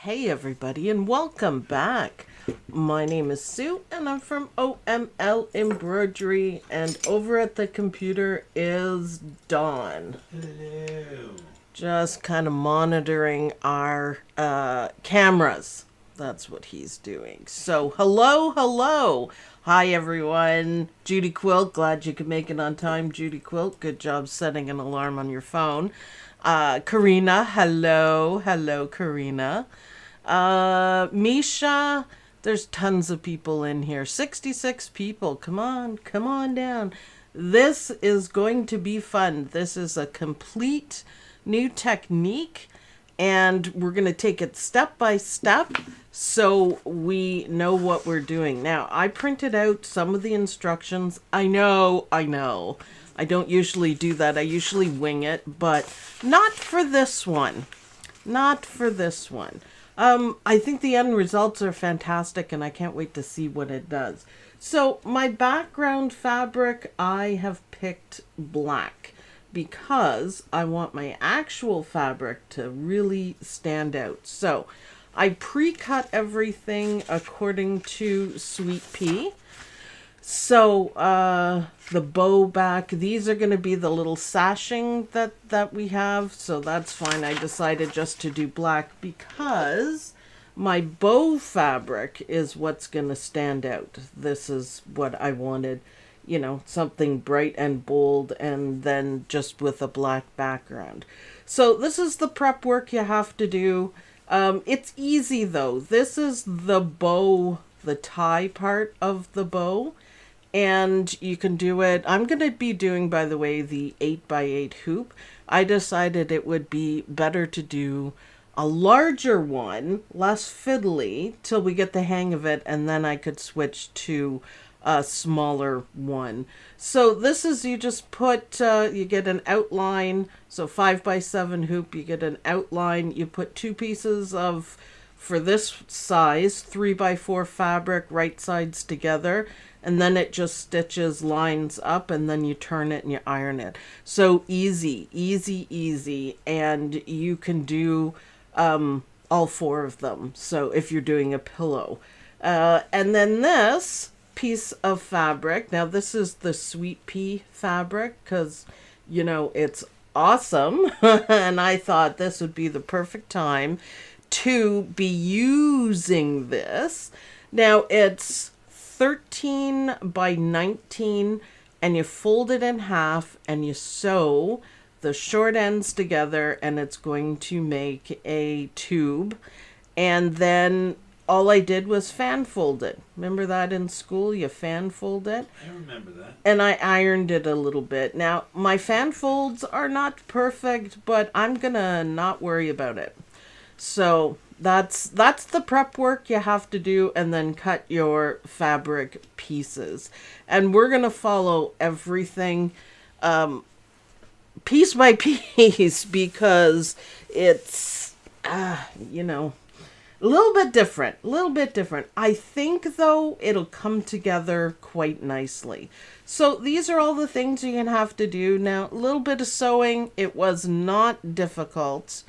Hey everybody, and welcome back. My name is Sue and I'm from OML Embroidery, and over at the computer is Dawn. Hello. Just kind of monitoring our cameras. That's what he's doing. So hello. Hi everyone. Judy Quilt, glad you could make it on time. Judy Quilt, good job setting an alarm on your phone. Karina, hello Karina. Misha, there's tons of people in here. 66 people. Come on down. This is going to be fun. This is a complete new technique, and we're going to take it step by step so we know what we're doing. Now, I printed out some of the instructions. I know. I don't usually do that. I usually wing it, but not for this one. I think the end results are fantastic, and I can't wait to see what it does. So my background fabric, I have picked black because I want my actual fabric to really stand out. So I pre-cut everything according to Sweet Pea. So the bow back, these are going to be the little sashing that we have, so that's fine. I decided just to do black because my bow fabric is what's going to stand out. This is what I wanted, you know, something bright and bold, and then just with a black background. So this is the prep work you have to do. It's easy though. This is the bow, the tie part of the bow. And you can do it. I'm going to be doing, by the way, the 8x8 hoop. I decided it would be better to do a larger one, less fiddly, till we get the hang of it, and then I could switch to a smaller one. So this is, you just put, you get an outline, so 5x7 hoop, you get an outline, you put two pieces of, for this size, 3x4 fabric, right sides together, and then it just stitches lines up, and then you turn it and you iron it. So easy, and you can do all four of them. So if you're doing a pillow. And then this piece of fabric, now this is the Sweet Pea fabric, because, you know, it's awesome. And I thought this would be the perfect time to be using this. Now it's 13 by 19, and you fold it in half and you sew the short ends together, and it's going to make a tube. And then all I did was fan fold it. Remember that in school? You fan fold it? I remember that. And I ironed it a little bit. Now, my fan folds are not perfect, but I'm going to not worry about it. So that's the prep work you have to do, and then cut your fabric pieces. And we're going to follow everything piece by piece, because it's, you know, a little bit different. I think, though, it'll come together quite nicely. So these are all the things you're going to have to do. Now, a little bit of sewing. It was not difficult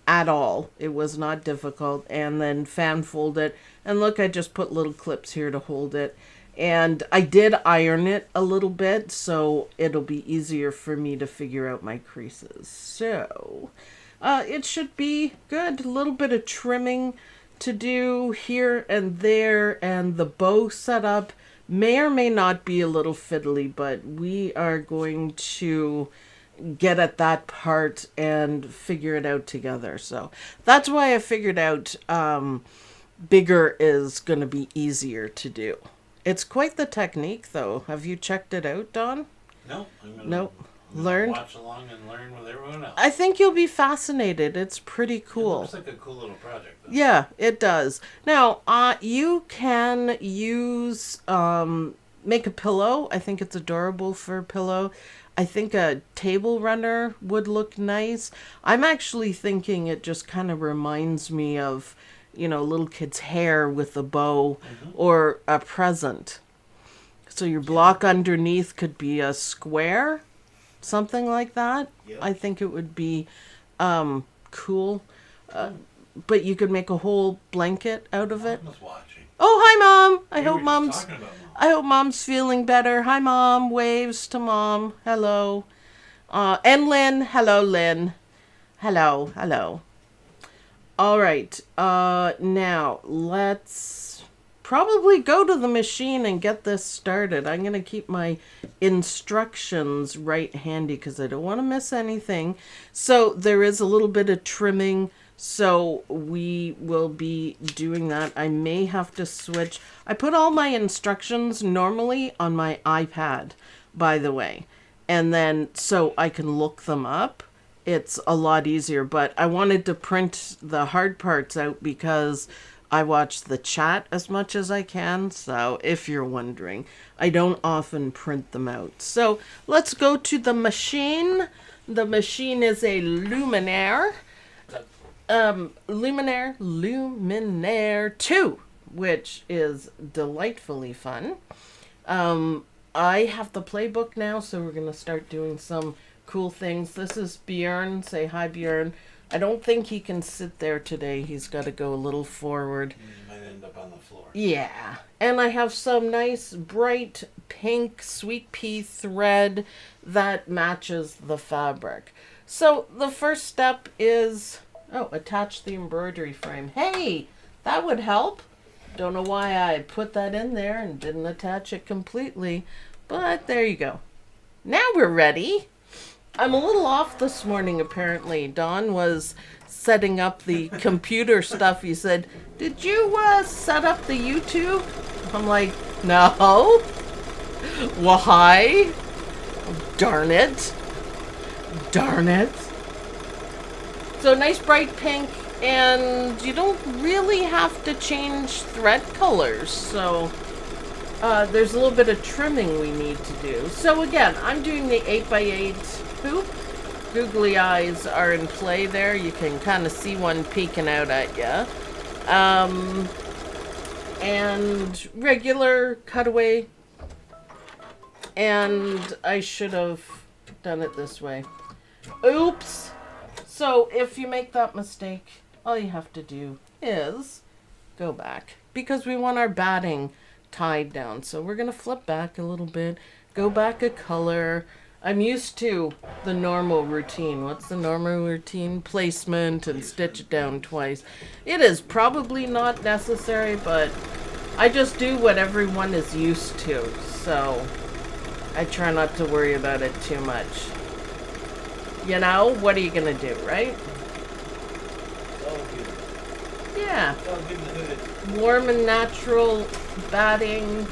at all. It was not difficult. And then fan fold it. And look, I just put little clips here to hold it. And I did iron it a little bit, so it'll be easier for me to figure out my creases. So it should be good. A little bit of trimming to do here and there, and the bow setup may or may not be a little fiddly, but we are going to get at that part and figure it out together. So that's why I figured out bigger is going to be easier to do. It's quite the technique, though. Have you checked it out, Don? No. Nope. Learn. Watch along and learn with everyone else. I think you'll be fascinated. It's pretty cool. It looks like a cool little project, though. Yeah, it does. Now, you can use, make a pillow. I think it's adorable for a pillow. I think a table runner would look nice. I'm actually thinking it just kind of reminds me of, you know, little kid's hair with a bow, or a present. So your block underneath could be a square, something like that. Yep. I think it would be cool. But you could make a whole blanket out of it. Mom was watching. Oh, hi, Mom. I We hope were just Mom's talking about Mom. I hope Mom's feeling better. Hi, Mom. Waves to Mom. Hello. And Lynn. Hello, Lynn. Hello. All right. Now, let's probably go to the machine and get this started. I'm going to keep my instructions right handy because I don't want to miss anything. So there is a little bit of trimming, so we will be doing that. I may have to switch. I put all my instructions normally on my iPad, by the way, and then so I can look them up. It's a lot easier, but I wanted to print the hard parts out because I watch the chat as much as I can. So if you're wondering, I don't often print them out. So let's go to the machine. The machine is a Luminaire. Luminaire 2, which is delightfully fun. I have the playbook now, so we're going to start doing some cool things. This is Bjorn. Say hi, Bjorn. I don't think he can sit there today. He's got to go a little forward. He might end up on the floor. Yeah. And I have some nice bright pink Sweet Pea thread that matches the fabric. So the first step is, attach the embroidery frame. Hey, that would help. Don't know why I put that in there and didn't attach it completely, but there you go. Now we're ready. I'm a little off this morning, apparently. Don was setting up the computer stuff. He said, did you set up the YouTube? I'm like, no. Why? Darn it. So nice bright pink, and you don't really have to change thread colors. So there's a little bit of trimming we need to do. So again, I'm doing the 8x8 hoop. Googly eyes are in play there. You can kind of see one peeking out at you. And regular cutaway. And I should have done it this way. Oops. So if you make that mistake, all you have to do is go back, because we want our batting tied down. So we're going to flip back a little bit, go back a color. I'm used to the normal routine. What's the normal routine? Placement and stitch it down twice. It is probably not necessary, but I just do what everyone is used to. So I try not to worry about it too much. You know, what are you gonna do, right? It's all good. Yeah. It's all good in the hood. Warm and natural batting.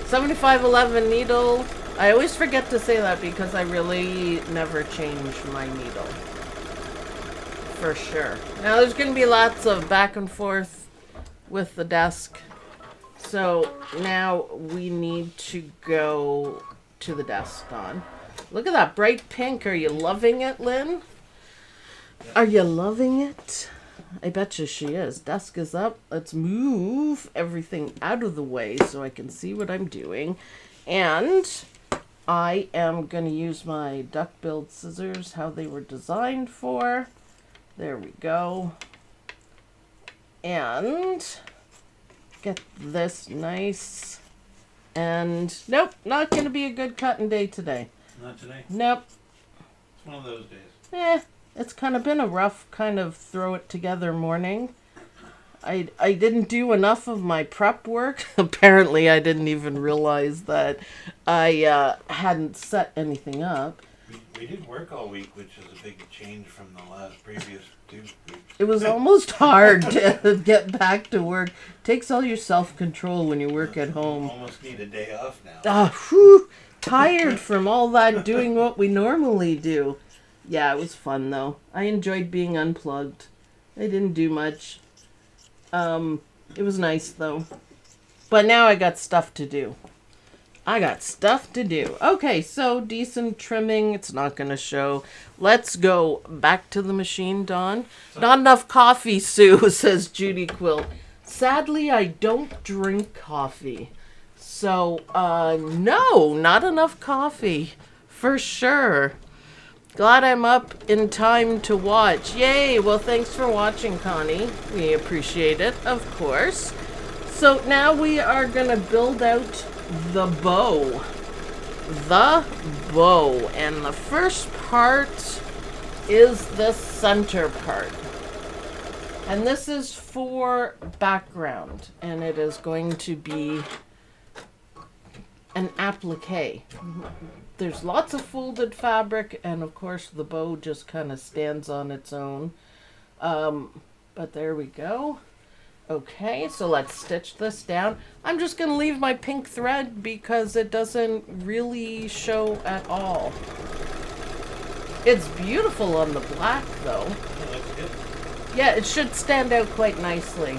7511 needle. I always forget to say that because I really never change my needle. For sure. Now there's going to be lots of back and forth with the desk. So now we need to go to the desk, Dawn. Look at that bright pink. Are you loving it, Lynn? Are you loving it? I bet you she is. Desk is up. Let's move everything out of the way so I can see what I'm doing. And I am going to use my duck-billed scissors, how they were designed for. There we go. And get this nice. And nope, not going to be a good cutting day today. Not today. Nope. It's one of those days. It's kind of been a rough kind of throw it together morning. I didn't do enough of my prep work. Apparently I didn't even realize that I hadn't set anything up. We did work all week, which is a big change from the last previous 2 weeks. It was almost hard to get back to work. Takes all your self-control when you work at home. Almost need a day off now. Whew, tired from all that doing what we normally do. Yeah, it was fun though. I enjoyed being unplugged. I didn't do much. It was nice though. But now I got stuff to do. Okay, so decent trimming. It's not going to show. Let's go back to the machine, Dawn. Not enough coffee, Sue, says Judy Quilt. Sadly, I don't drink coffee. So, no, not enough coffee. For sure. Glad I'm up in time to watch. Yay! Well, thanks for watching, Connie. We appreciate it, of course. So now we are going to build out the bow. And the first part is the center part. And this is for background. And it is going to be an applique. There's lots of folded fabric, and of course the bow just kind of stands on its own. But there we go. Okay, so let's stitch this down. I'm just going to leave my pink thread because it doesn't really show at all. It's beautiful on the black though. Yeah, that's good. Yeah, it should stand out quite nicely.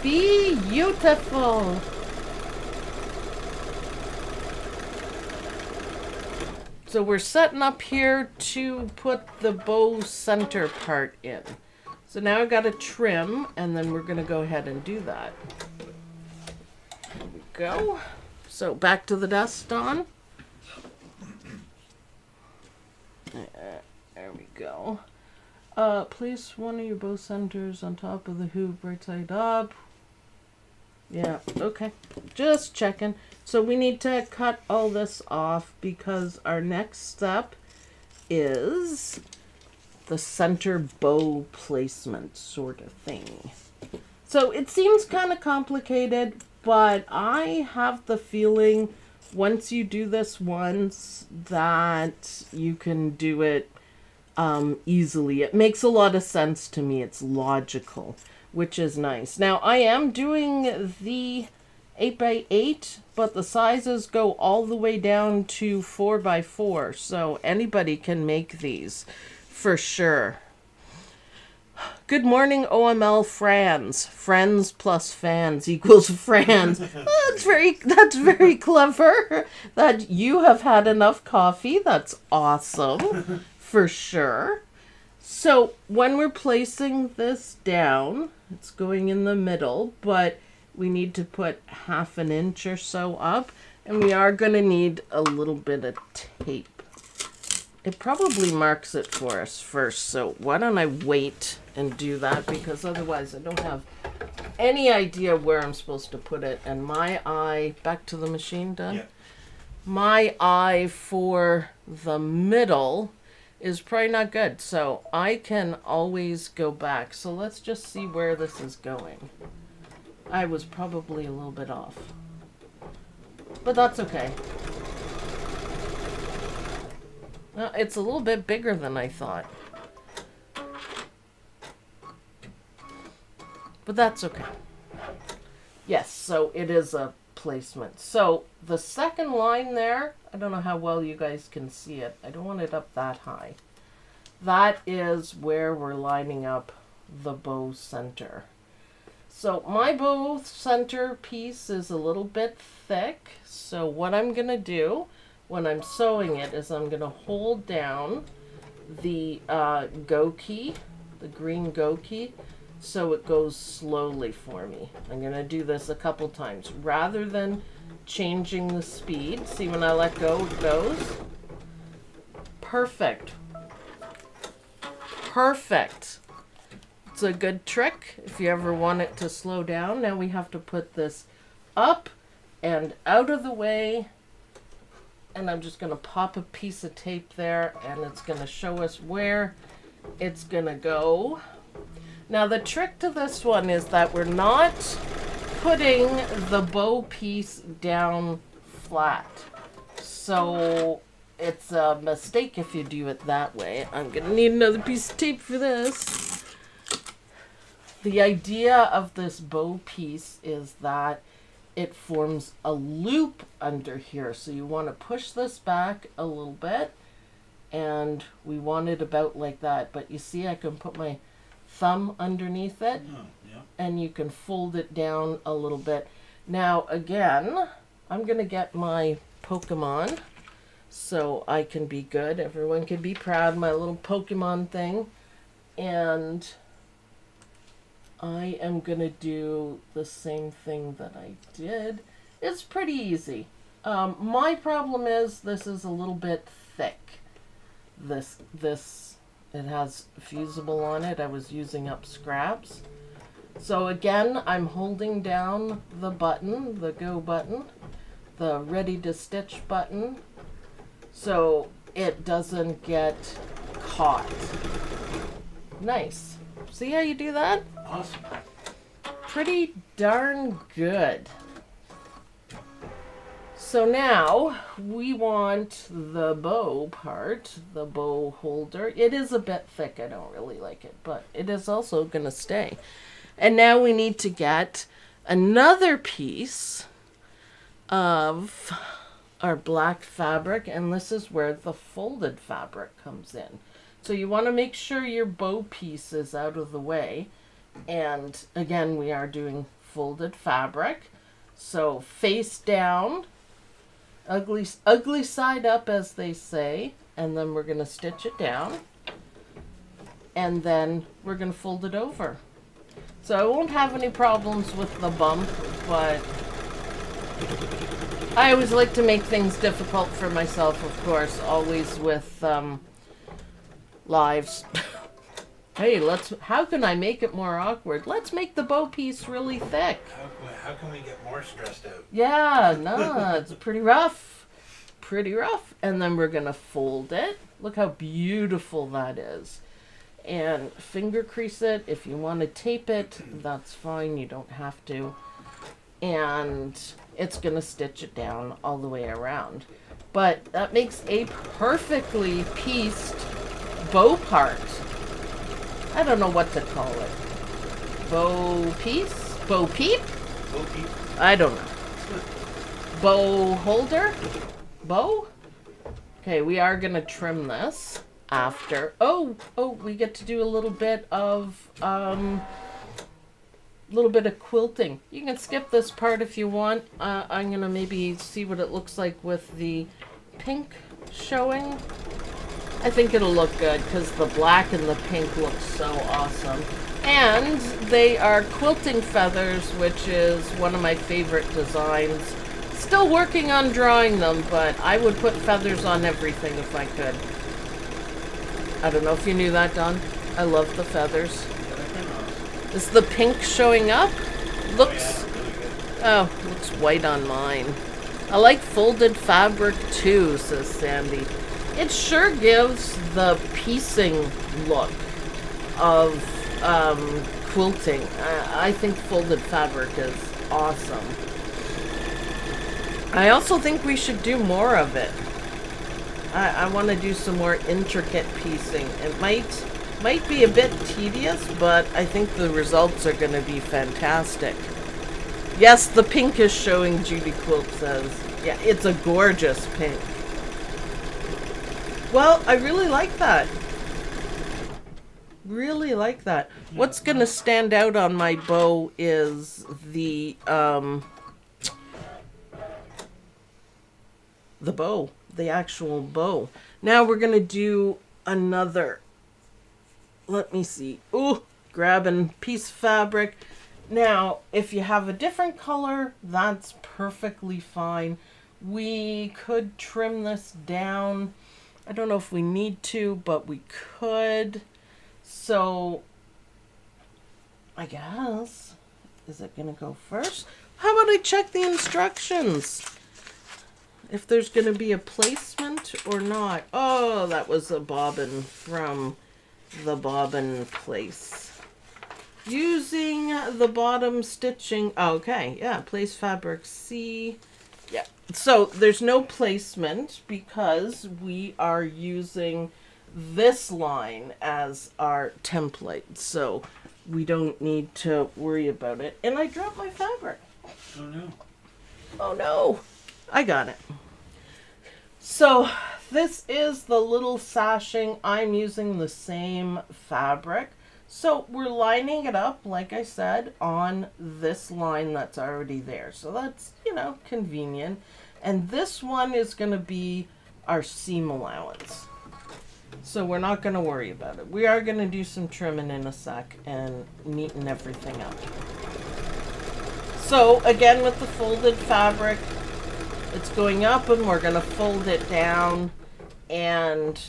Beautiful. So we're setting up here to put the bow center part in. So now I've got to trim, and then we're going to go ahead and do that. There we go. So back to the desk, Dawn. There we go. Place one of your bow centers on top of the hoop, right side up. Yeah, okay. Just checking. So we need to cut all this off because our next step is the center bow placement sort of thing. So it seems kind of complicated, but I have the feeling once you do this once that you can do it easily. It makes a lot of sense to me. It's logical, which is nice. Now I am doing the 8x8, but the sizes go all the way down to 4x4, so anybody can make these for sure. Good morning, OML Frans. Friends plus fans equals Frans. That's very clever. That you have had enough coffee. That's awesome for sure. So when we're placing this down, it's going in the middle, but we need to put ½ an inch or so up, and we are going to need a little bit of tape. It probably marks it for us first, so why don't I wait and do that, because otherwise I don't have any idea where I'm supposed to put it. And my eye, back to the machine, done? Yeah. My eye for the middle is probably not good, so I can always go back. So let's just see where this is going. I was probably a little bit off. But that's okay. It's a little bit bigger than I thought. But that's okay. Yes, so it is a placement. So the second line there, I don't know how well you guys can see it. I don't want it up that high. That is where we're lining up the bow center. So my bow center piece is a little bit thick. So what I'm going to do when I'm sewing it is I'm going to hold down the go key, the green go key, so it goes slowly for me. I'm going to do this a couple times rather than changing the speed. See, when I let go, it goes. Perfect. Perfect. It's a good trick if you ever want it to slow down. Now we have to put this up and out of the way. And I'm just going to pop a piece of tape there, and it's going to show us where it's going to go. Now the trick to this one is that we're not putting the bow piece down flat. So it's a mistake if you do it that way. I'm going to need another piece of tape for this. The idea of this bow piece is that it forms a loop under here. So you want to push this back a little bit, and we want it about like that. But you see, I can put my thumb underneath it, and you can fold it down a little bit. Now again, I'm gonna get my Pokemon so I can be good. Everyone can be proud, my little Pokemon thing. And I am gonna do the same thing that I did. It's pretty easy. My problem is this is a little bit thick. This it has fusible on it. I was using up scraps. So again, I'm holding down the button, the go button, the ready to stitch button, so it doesn't get caught. Nice. See how you do that? Awesome. Pretty darn good. So now we want the bow part, the bow holder. It is a bit thick. I don't really like it, but it is also going to stay. And now we need to get another piece of our black fabric, and this is where the folded fabric comes in. So you want to make sure your bow piece is out of the way. And again, we are doing folded fabric. So face down, ugly side up, as they say, and then we're going to stitch it down, and then we're going to fold it over. So I won't have any problems with the bump, but I always like to make things difficult for myself, of course, always with lives. Hey, how can I make it more awkward? Let's make the bow piece really thick. How can we get more stressed out? Yeah, no, it's pretty rough. Pretty rough. And then we're going to fold it. Look how beautiful that is. And finger crease it. If you want to tape it, that's fine. You don't have to. And it's going to stitch it down all the way around. But that makes a perfectly pieced bow part. I don't know what to call it. Bow piece? Bow peep? Bow peep. I don't know. Bow holder? Bow? Okay, we are going to trim this after. Oh, we get to do a little bit of quilting. You can skip this part if you want. I'm going to maybe see what it looks like with the pink showing. I think it'll look good because the black and the pink look so awesome. And they are quilting feathers, which is one of my favorite designs. Still working on drawing them, but I would put feathers on everything if I could. I don't know if you knew that, Don. I love the feathers. Is the pink showing up? Looks... Oh, looks white on mine. I like folded fabric too, says Sandy. It sure gives the piecing look of quilting. I think folded fabric is awesome. I also think we should do more of it. I want to do some more intricate piecing. It might be a bit tedious, but I think the results are going to be fantastic. Yes, the pink is showing, Judy Quilt says. Yeah, it's a gorgeous pink. Well, I really like that. Really like that. What's going to stand out on my bow is the bow. The actual bow. Now we're going to do another. Let me see. Ooh, grabbing piece of fabric. Now, if you have a different color, that's perfectly fine. We could trim this down. I don't know if we need to, but we could. So, I guess, is it going to go first? How about I check the instructions? If there's going to be a placement or not. Oh, that was a bobbin from the bobbin place. Using the bottom stitching. Okay, yeah, place fabric C. Yeah, so there's no placement because we are using this line as our template. So we don't need to worry about it. And I dropped my fabric. Oh no. Oh no. I got it. So this is the little sashing. I'm using the same fabric. So we're lining it up, like I said, on this line that's already there. So that's, you know, convenient. And this one is going to be our seam allowance. So we're not going to worry about it. We are going to do some trimming in a sec and neaten everything up. So again, with the folded fabric, it's going up and we're going to fold it down and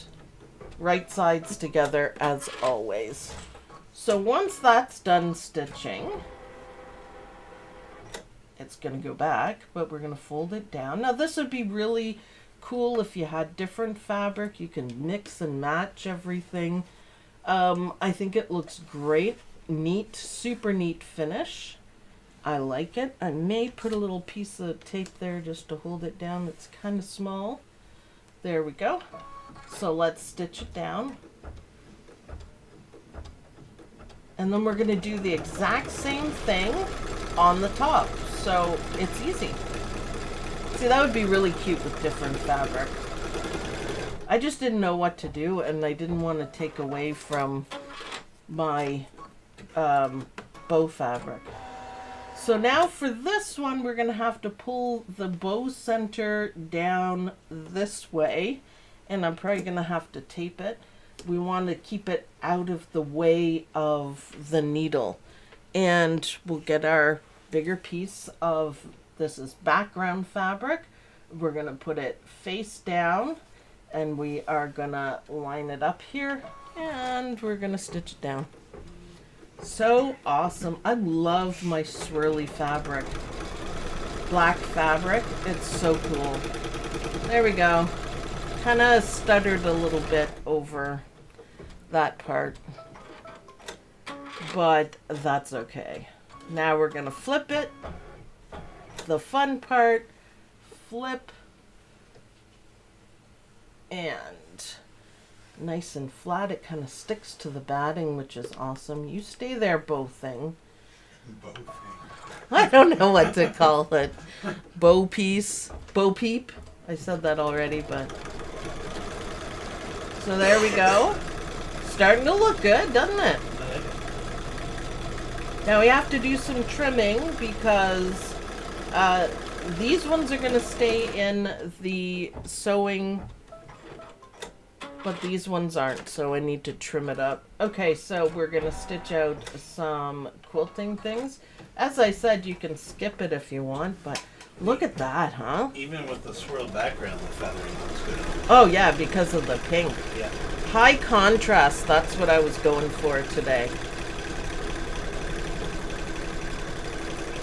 right sides together as always. So once that's done stitching, it's going to go back, but we're going to fold it down. Now this would be really cool if you had different fabric. You can mix and match everything. I think it looks great. Neat, super neat finish. I like it. I may put a little piece of tape there just to hold it down. It's kind of small. There we go. So let's stitch it down. And then we're going to do the exact same thing on the top. So it's easy. See, that would be really cute with different fabric. I just didn't know what to do, and I didn't want to take away from my bow fabric. So now for this one, we're going to have to pull the bow center down this way, and I'm probably going to have to tape it. We want to keep it out of the way of the needle. And we'll get our bigger piece of, this is background fabric. We're going to put it face down, and we are going to line it up here, and we're going to stitch it down. So awesome. I love my swirly fabric. Black fabric. It's so cool. There we go. Kind of stuttered a little bit over that part, but that's okay. Now we're going to flip it. The fun part, flip, and nice and flat. It kind of sticks to the batting, which is awesome. You stay there, bow thing. Bow thing. I don't know what to call it. Bow piece, bow peep. I said that already, but. So there we go. Starting to look good, doesn't it? Now we have to do some trimming because these ones are going to stay in the sewing, but these ones aren't, so I need to trim it up. Okay, so we're going to stitch out some quilting things. As I said, you can skip it if you want, but look at that, huh? Even with the swirled background, the feathering looks good. Oh yeah, because of the pink. Yeah. High contrast, that's what I was going for today.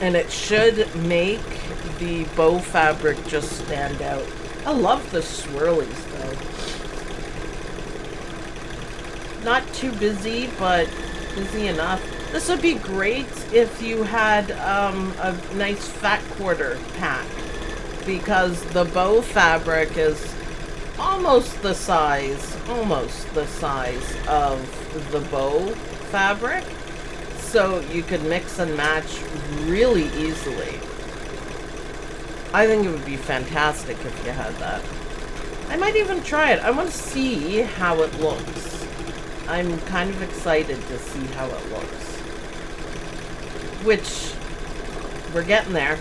And it should make the bow fabric just stand out. I love the swirlies though. Not too busy, but Busy enough. This would be great if you had a nice fat quarter pack, because the bow fabric is almost the size of the bow fabric. So you could mix and match really easily. I think it would be fantastic if you had that. I might even try it. I want to see how it looks. I'm kind of excited to see how it looks. Which, we're getting there.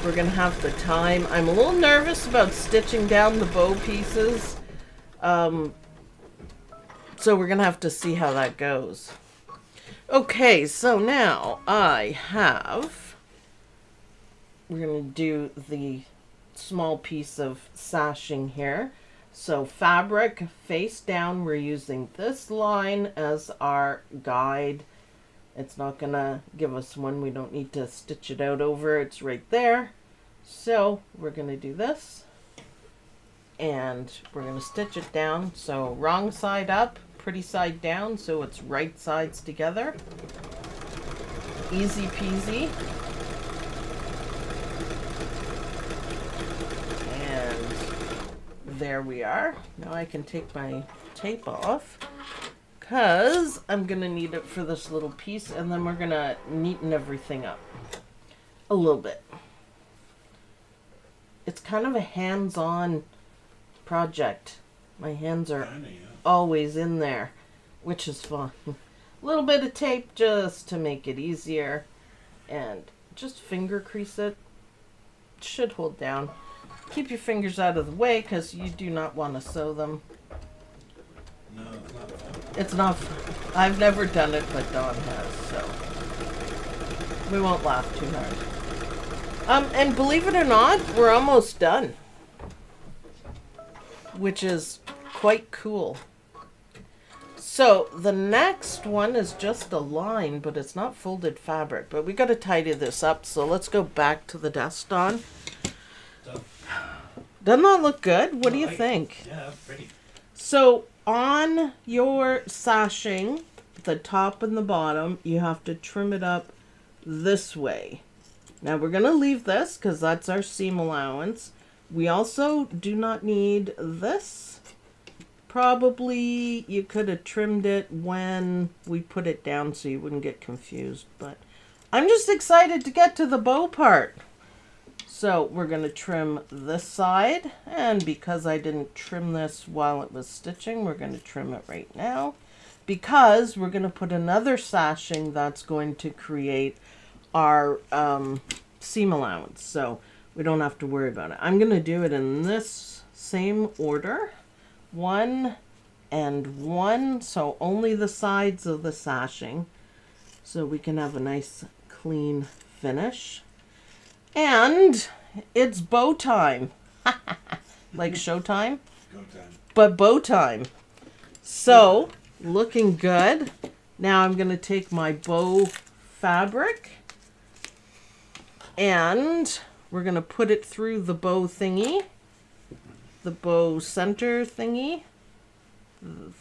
We're going to have the time. I'm a little nervous about stitching down the bow pieces. So we're going to have to see how that goes. Okay, so now we're going to do the small piece of sashing here. So fabric face down, we're using this line as our guide. It's not going to give us one. We don't need to stitch it out over. It's right there. So we're going to do this. And we're going to stitch it down. So wrong side up, pretty side down, so it's right sides together. Easy peasy. And there we are. Now I can take my tape off, because I'm going to need it for this little piece, and then we're going to neaten everything up a little bit. It's kind of a hands-on project. My hands are always in there, which is fun. A little bit of tape just to make it easier, and just finger crease it. It should hold down. Keep your fingers out of the way, because you do not want to sew them. No, it's not fun. It's not fun. I've never done it, but Dawn has, so we won't laugh too hard. And believe it or not, we're almost done, which is quite cool. So the next one is just a line, but it's not folded fabric. But we got to tidy this up, so let's go back to the desk, Dawn. Doesn't that look good? What do you think? Yeah, that's pretty. So on your sashing, the top and the bottom, you have to trim it up this way. Now we're going to leave this because that's our seam allowance. We also do not need this. Probably you could have trimmed it when we put it down so you wouldn't get confused. But I'm just excited to get to the bow part. So we're going to trim this side, and because I didn't trim this while it was stitching, we're going to trim it right now, because we're going to put another sashing that's going to create our seam allowance, so we don't have to worry about it. I'm going to do it in this same order, 1 and 1, so only the sides of the sashing, so we can have a nice clean finish. And it's bow time. Like showtime? Go time. But bow time. So, looking good. Now I'm going to take my bow fabric, and we're going to put it through the bow thingy. The bow center thingy.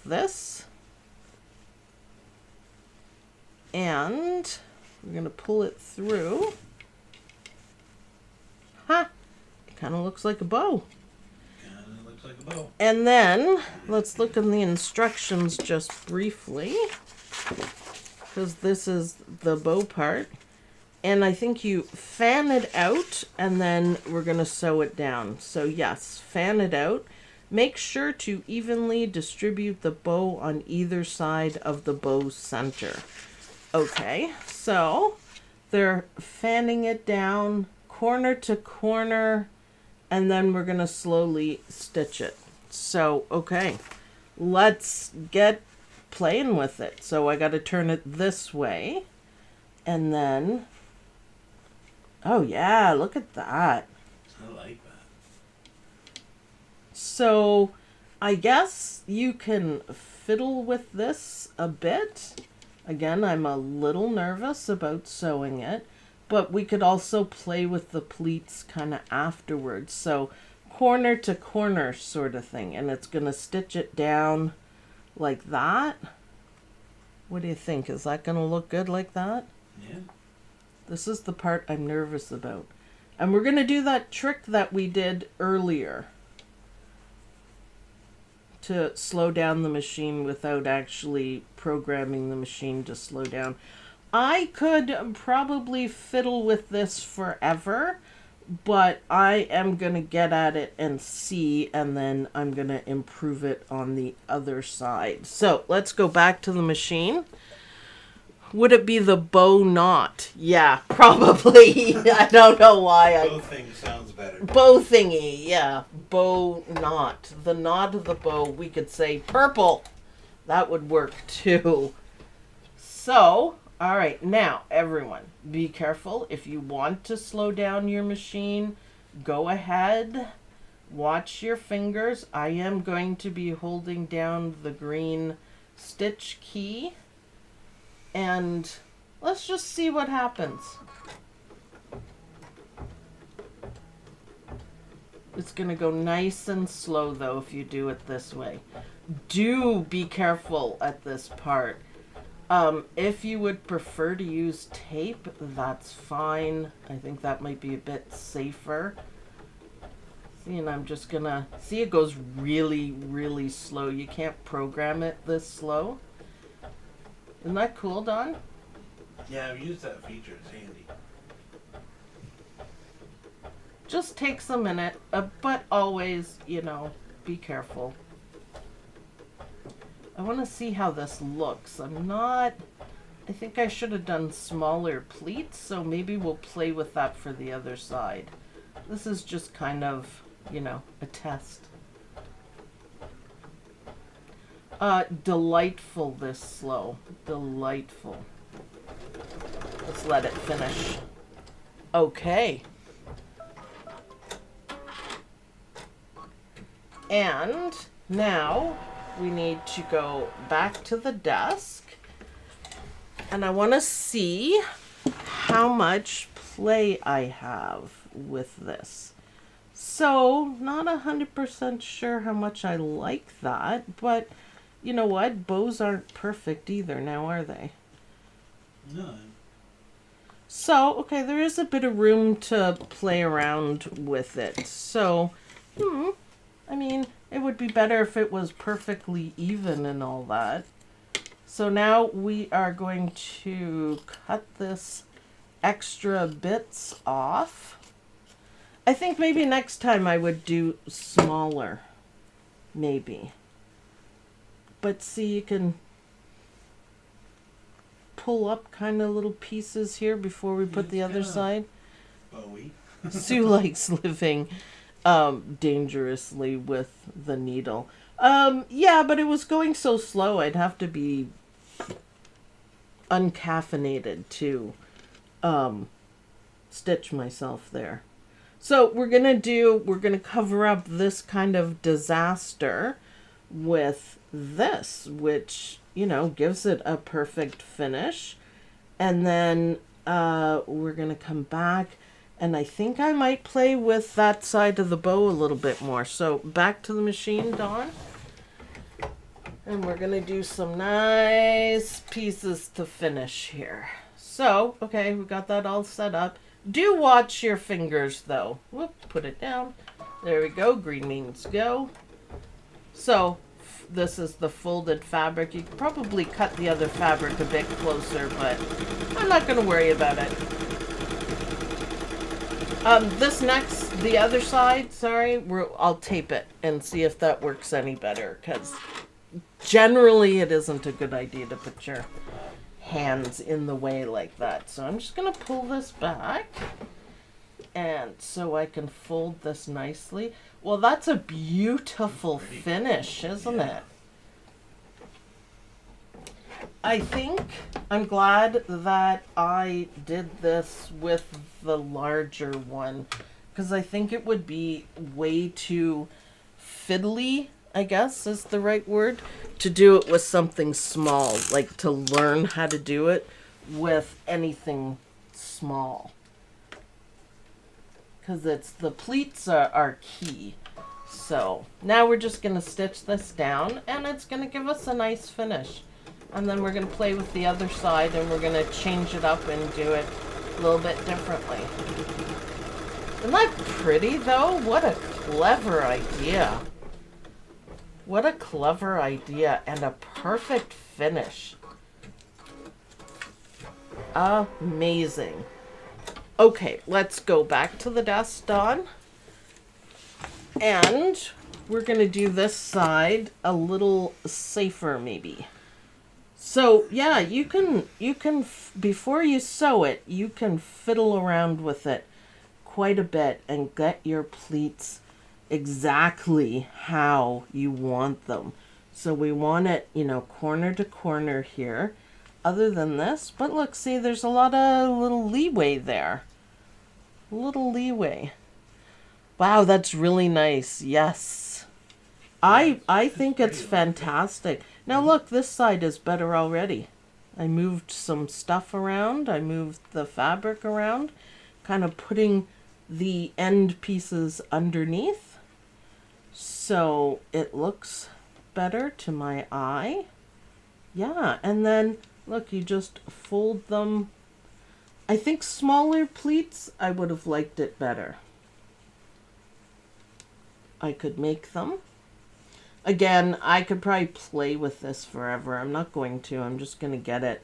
This. And we're going to pull it through. Ha! It kind of looks like a bow. Kinda looks like a bow. And then, let's look in the instructions just briefly, because this is the bow part. And I think you fan it out, and then we're going to sew it down. So yes, fan it out. Make sure to evenly distribute the bow on either side of the bow center. Okay, so they're fanning it down corner to corner, and then we're going to slowly stitch it. So, okay, let's get playing with it. So I got to turn it this way, and then, oh yeah, look at that. I like that. So I guess you can fiddle with this a bit. Again, I'm a little nervous about sewing it, but we could also play with the pleats kind of afterwards. So corner to corner sort of thing. And it's going to stitch it down like that. What do you think? Is that going to look good like that? Yeah. This is the part I'm nervous about. And we're going to do that trick that we did earlier to slow down the machine without actually programming the machine to slow down. I could probably fiddle with this forever, but I am going to get at it and see, and then I'm going to improve it on the other side. So let's go back to the machine. Would it be the bow knot? Yeah, probably. I don't know why. Both things sounds better. Bow thingy, yeah. Bow knot. The knot of the bow, we could say purple. That would work too. So, all right, now everyone, be careful. If you want to slow down your machine, go ahead. Watch your fingers. I am going to be holding down the green stitch key. And let's just see what happens. It's going to go nice and slow, though, if you do it this way. Do be careful at this part. If you would prefer to use tape, that's fine. I think that might be a bit safer. See, and I'm just going to... See, it goes really, really slow. You can't program it this slow. Isn't that cool, Don? Yeah, I've used that feature. It's handy. Just takes a minute, but always, you know, be careful. I want to see how this looks. I think I should have done smaller pleats, so maybe we'll play with that for the other side. This is just kind of, you know, a test. Delightful this slow. Delightful. Let's let it finish. Okay. And now we need to go back to the desk. And I want to see how much play I have with this. So, not 100% sure how much I like that, but you know what? Bows aren't perfect either now, are they? No. So, okay, there is a bit of room to play around with it. So, I mean, it would be better if it was perfectly even and all that. So now we are going to cut this extra bits off. I think maybe next time I would do smaller. Maybe. But see, you can pull up kind of little pieces here before we put the other side. Bowie. Sue likes living dangerously with the needle. Yeah, but it was going so slow, I'd have to be uncaffeinated to stitch myself there. So we're gonna cover up this kind of disaster with this, which, you know, gives it a perfect finish. And then we're gonna come back, and I think I might play with that side of the bow a little bit more. So back to the machine, Dawn. And we're gonna do some nice pieces to finish here. So, okay, we got that all set up. Do watch your fingers though. Whoop, put it down. There we go, green means go. So, this is the folded fabric. You could probably cut the other fabric a bit closer, but I'm not gonna worry about it. The other side, sorry, I'll tape it and see if that works any better, because generally it isn't a good idea to put your hands in the way like that. So I'm just going to pull this back, and so I can fold this nicely. Well, that's a beautiful finish, isn't it? I think I'm glad that I did this with the larger one, because I think it would be way too fiddly, I guess is the right word, to do it with something small, like to learn how to do it with anything small. Because it's the pleats are key. So now we're just going to stitch this down, and it's going to give us a nice finish. And then we're going to play with the other side and we're going to change it up and do it a little bit differently. Isn't that pretty though? What a clever idea. What a clever idea and a perfect finish. Amazing. Okay, let's go back to the desk, Dawn. And we're going to do this side a little safer maybe. So, yeah, you can before you sew it, you can fiddle around with it quite a bit and get your pleats exactly how you want them. So we want it, you know, corner to corner here. Other than this, but look, see, there's a lot of little leeway there. Little leeway. Wow, that's really nice. Yes. I think it's fantastic. Now look, this side is better already. I moved some stuff around. I moved the fabric around, kind of putting the end pieces underneath. So it looks better to my eye. Yeah, and then look, you just fold them. I think smaller pleats, I would have liked it better. I could make them. Again, I could probably play with this forever. I'm not going to. I'm just going to get it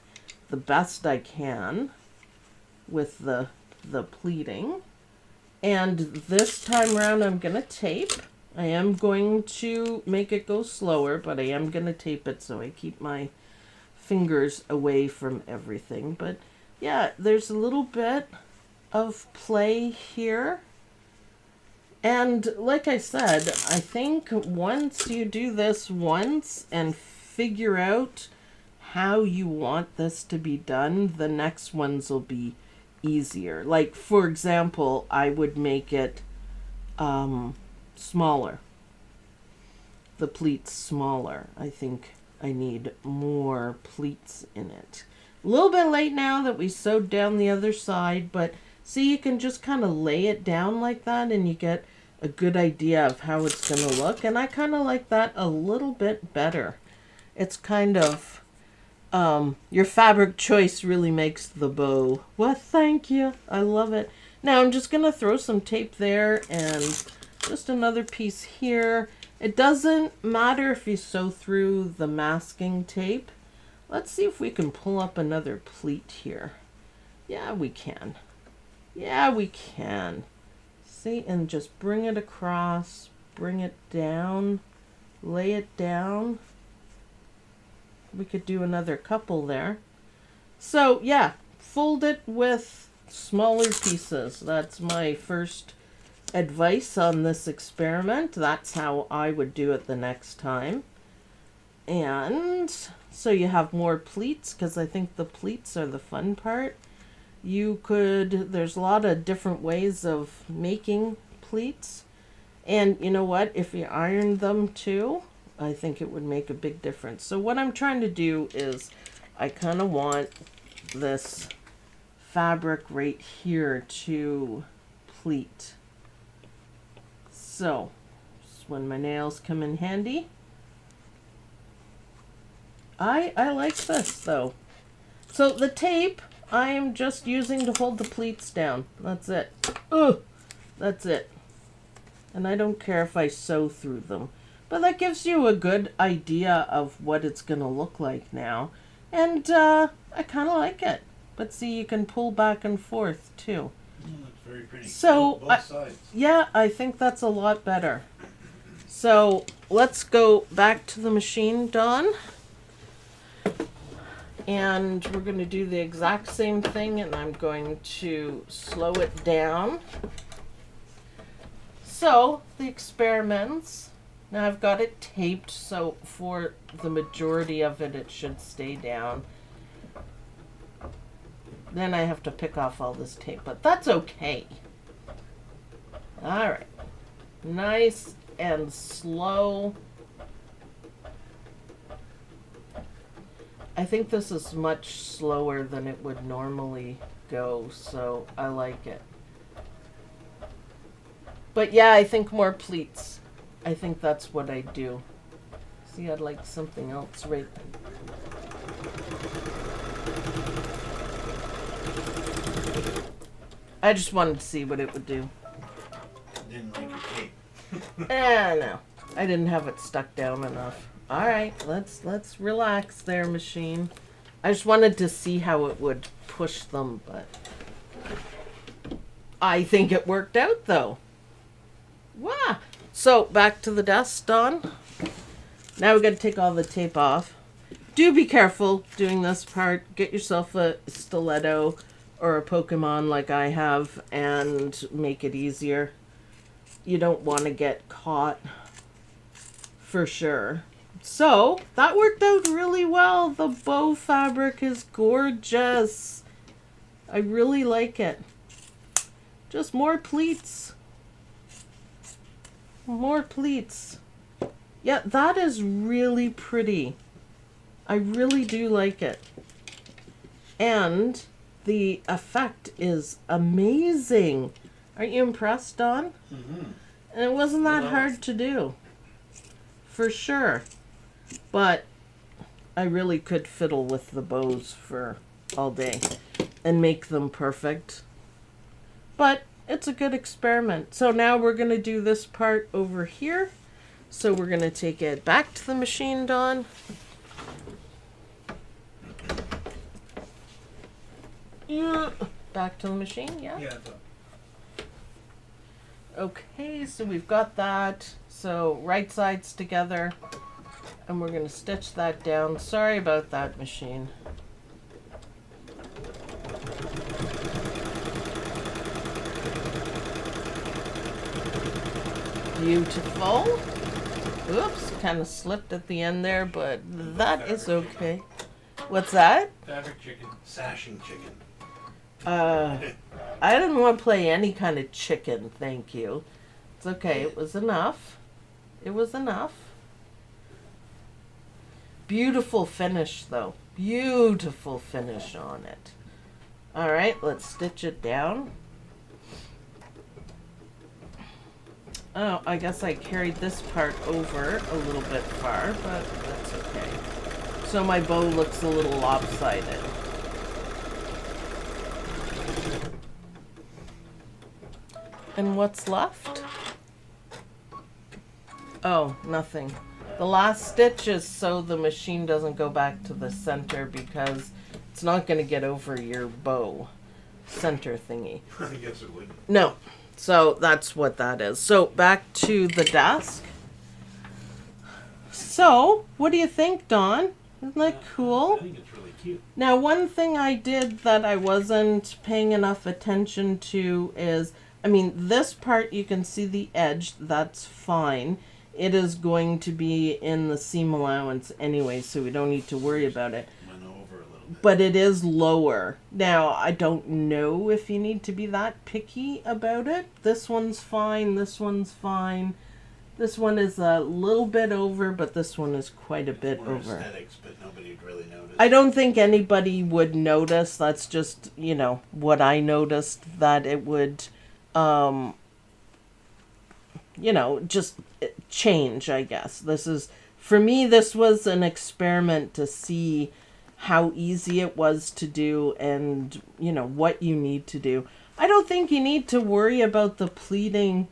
the best I can with the pleating. And this time around, I'm going to tape. I am going to make it go slower, but I am going to tape it so I keep my fingers away from everything. But yeah, there's a little bit of play here. And like I said, I think once you do this once and figure out how you want this to be done, the next ones will be easier. Like, for example, I would make it smaller. The pleats smaller. I think I need more pleats in it. A little bit late now that we sewed down the other side, but see, you can just kind of lay it down like that and you get a good idea of how it's going to look. And I kind of like that a little bit better. It's kind of, your fabric choice really makes the bow. Well, thank you. I love it. Now I'm just going to throw some tape there and just another piece here. It doesn't matter if you sew through the masking tape. Let's see if we can pull up another pleat here. Yeah, we can. Yeah, we can. See, and just bring it across, bring it down, lay it down. We could do another couple there. So, yeah, fold it with smaller pieces. That's my first advice on this experiment. That's how I would do it the next time. And so you have more pleats, because I think the pleats are the fun part. You could, there's a lot of different ways of making pleats. And you know what? If you iron them too, I think it would make a big difference. So what I'm trying to do is I kind of want this fabric right here to pleat. So, this is when my nails come in handy. I like this though. So the tape I am just using to hold the pleats down. That's it. Ugh, that's it. And I don't care if I sew through them. But that gives you a good idea of what it's going to look like now. And I kind of like it. But see, you can pull back and forth too. That's very pretty. So, both sides. Yeah, I think that's a lot better. So, let's go back to the machine, Dawn. And we're going to do the exact same thing, and I'm going to slow it down. So, the experiments. Now I've got it taped, so for the majority of it, it should stay down. Then I have to pick off all this tape, but that's okay. All right. Nice and slow. I think this is much slower than it would normally go, so I like it. But yeah, I think more pleats. I think that's what I do. See, I'd like something else right I just wanted to see what it would do. Didn't like your tape. No. I didn't have it stuck down enough. Alright, let's relax there, machine. I just wanted to see how it would push them, but I think it worked out though. Wow. So back to the desk, Dawn. Now we got to take all the tape off. Do be careful doing this part. Get yourself a stiletto or a Pokemon like I have and make it easier. You don't want to get caught for sure. So that worked out really well. The bow fabric is gorgeous. I really like it. Just more pleats. More pleats. Yeah, that is really pretty. I really do like it. And the effect is amazing. Aren't you impressed, Dawn? Mm-hmm. And it wasn't that hard to do. For sure. But I really could fiddle with the bows for all day and make them perfect. But it's a good experiment. So now we're going to do this part over here. So we're going to take it back to the machine, Dawn. Yeah. Back to the machine, yeah? Yeah. Okay, so we've got that. So right sides together. And we're going to stitch that down. Sorry about that, machine. Beautiful. Oops, kind of slipped at the end there, but that is okay. What's that? Fabric chicken, sashing chicken. I didn't want to play any kind of chicken, thank you. It's okay, it was enough. It was enough. Beautiful finish, though. Beautiful finish on it. Alright, let's stitch it down. Oh, I guess I carried this part over a little bit far, but that's okay. So my bow looks a little lopsided. And what's left? Oh, nothing. The last stitch is so the machine doesn't go back to the center because it's not going to get over your bow center thingy. I guess it would. No. So that's what that is. So back to the desk. So, what do you think, Dawn? Isn't that cool? I think it's really cute. Now, one thing I did that I wasn't paying enough attention to is, I mean, this part you can see the edge, that's fine. It is going to be in the seam allowance anyway, so we don't need to worry about it. Went over a little bit. But it is lower. Now, I don't know if you need to be that picky about it. This one's fine, this one's fine. This one is a little bit over, but this one is quite a bit More over. aesthetics, but nobody'd really notice. I don't think anybody would notice. That's just, you know, what I noticed, that it would, you know, just change, I guess. This is, for me, this was an experiment to see how easy it was to do and, you know, what you need to do. I don't think you need to worry about the pleating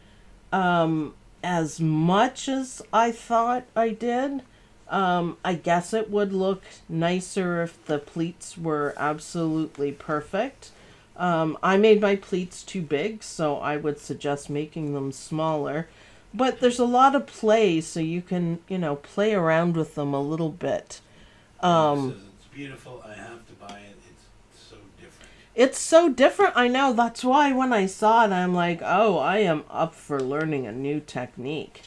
as much as I thought I did. I guess it would look nicer if the pleats were absolutely perfect. I made my pleats too big, so I would suggest making them smaller. But there's a lot of play, so you can, you know, play around with them a little bit. It says it's beautiful. I have to buy it. It's so different. It's so different, I know. That's why when I saw it, I'm like, oh, I am up for learning a new technique.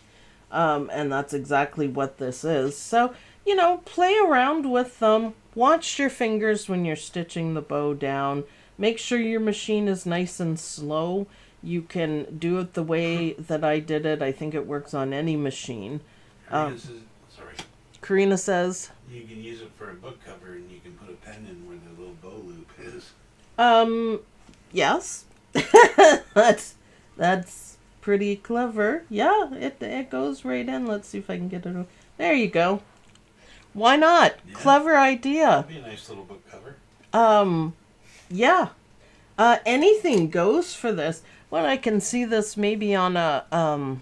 And that's exactly what this is. So, you know, play around with them. Watch your fingers when you're stitching the bow down. Make sure your machine is nice and slow. You can do it the way that I did it. I think it works on any machine. Karina says, you can use it for a book cover and you can put a pen in where the little bow loop is. Yes. That's pretty clever. Yeah, it goes right in. Let's see if I can get it. There you go. Why not? Yeah. Clever idea. That'd be a nice little book cover. Yeah. Anything goes for this. Well, I can see this maybe on a,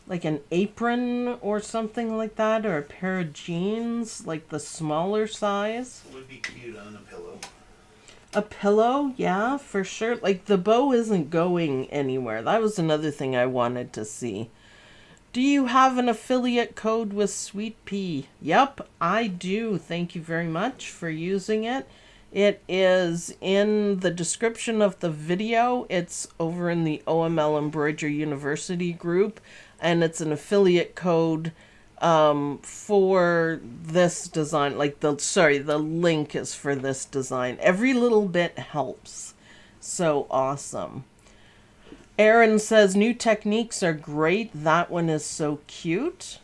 like an apron or something like that, or a pair of jeans, like the smaller size. It would be cute on a pillow. A pillow, yeah, for sure. Like the bow isn't going anywhere. That was another thing I wanted to see. Do you have an affiliate code with Sweet Pea? Yep, I do. Thank you very much for using it. It is in the description of the video. It's over in the OML Embroidery University group, and it's an affiliate code for this design. Like the link is for this design. Every little bit helps. So awesome. Aaron says new techniques are great. That one is so cute.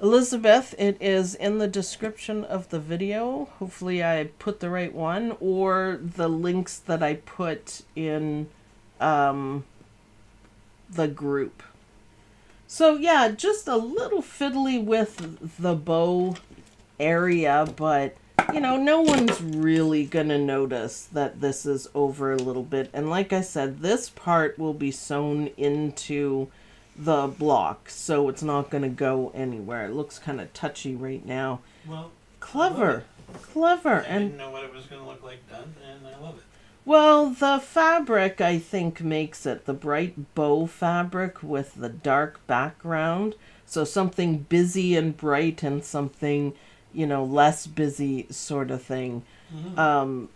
Elizabeth, it is in the description of the video. Hopefully I put the right one, or the links that I put in the group. So yeah, just a little fiddly with the bow area, but you know, no one's really gonna notice that this is over a little bit. And like I said, this part will be sewn into the block, so it's not gonna go anywhere. It looks kind of touchy right now. Well, clever. I didn't know what it was gonna look like done, and I love it. Well, the fabric, I think, makes it. The bright bow fabric with the dark background. So something busy and bright and something, you know, less busy sort of thing. Mm-hmm.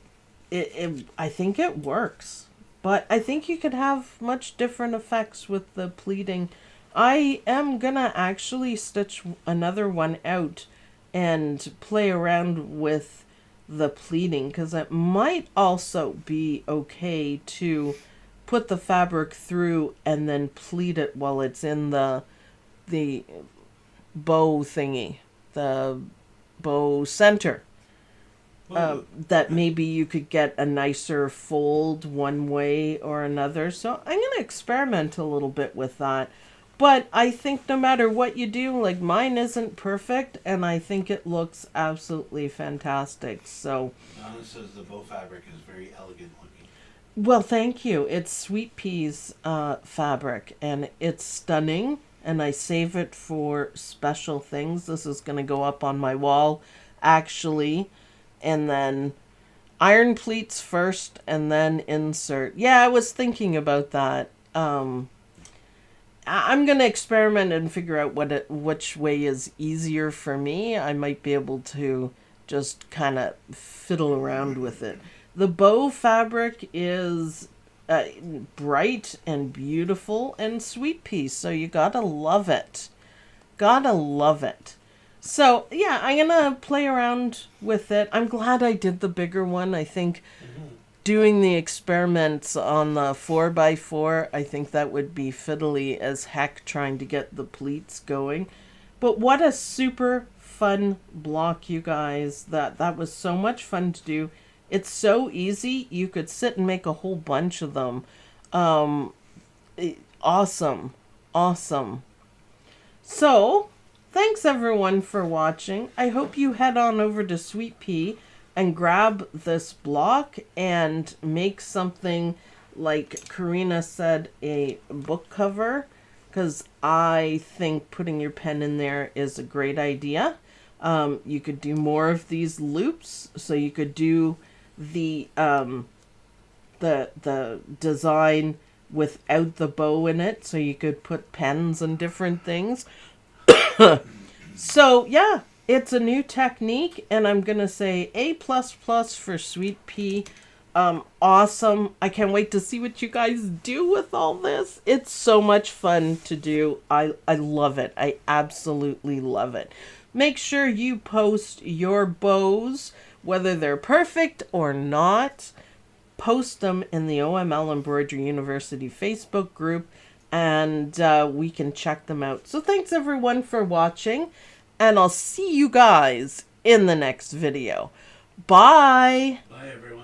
I think it works. But I think you could have much different effects with the pleating. I am gonna actually stitch another one out and play around with the pleating, because it might also be okay to put the fabric through and then pleat it while it's in the bow thingy, the bow center. That maybe you could get a nicer fold one way or another. So I'm going to experiment a little bit with that. But I think no matter what you do, like mine isn't perfect, and I think it looks absolutely fantastic. So Donna says the bow fabric is very elegant looking. Well, thank you. It's Sweet Pea's fabric, and it's stunning, and I save it for special things. This is going to go up on my wall, actually, and then iron pleats first, and then insert. Yeah, I was thinking about that. I'm going to experiment and figure out which way is easier for me. I might be able to just kind of fiddle around with it. The bow fabric is bright and beautiful and Sweet Pea, so you gotta love it. Gotta love it. So, yeah, I'm gonna play around with it. I'm glad I did the bigger one. I think doing the experiments on the 4x4, I think that would be fiddly as heck trying to get the pleats going. But what a super fun block, you guys. That was so much fun to do. It's so easy. You could sit and make a whole bunch of them. Awesome. Awesome. So, thanks everyone for watching. I hope you head on over to Sweet Pea and grab this block and make something, like Karina said, a book cover, because I think putting your pen in there is a great idea. You could do more of these loops, so you could do the design without the bow in it, so you could put pens and different things. So yeah, it's a new technique, and I'm gonna say A++ for Sweet Pea. Awesome. I can't wait to see what you guys do with all this. It's so much fun to do. I love it. I absolutely love it. Make sure you post your bows, whether they're perfect or not. Post them in the OML Embroidery University Facebook group, and we can check them out. So thanks everyone for watching, and I'll see you guys in the next video. Bye! Bye everyone.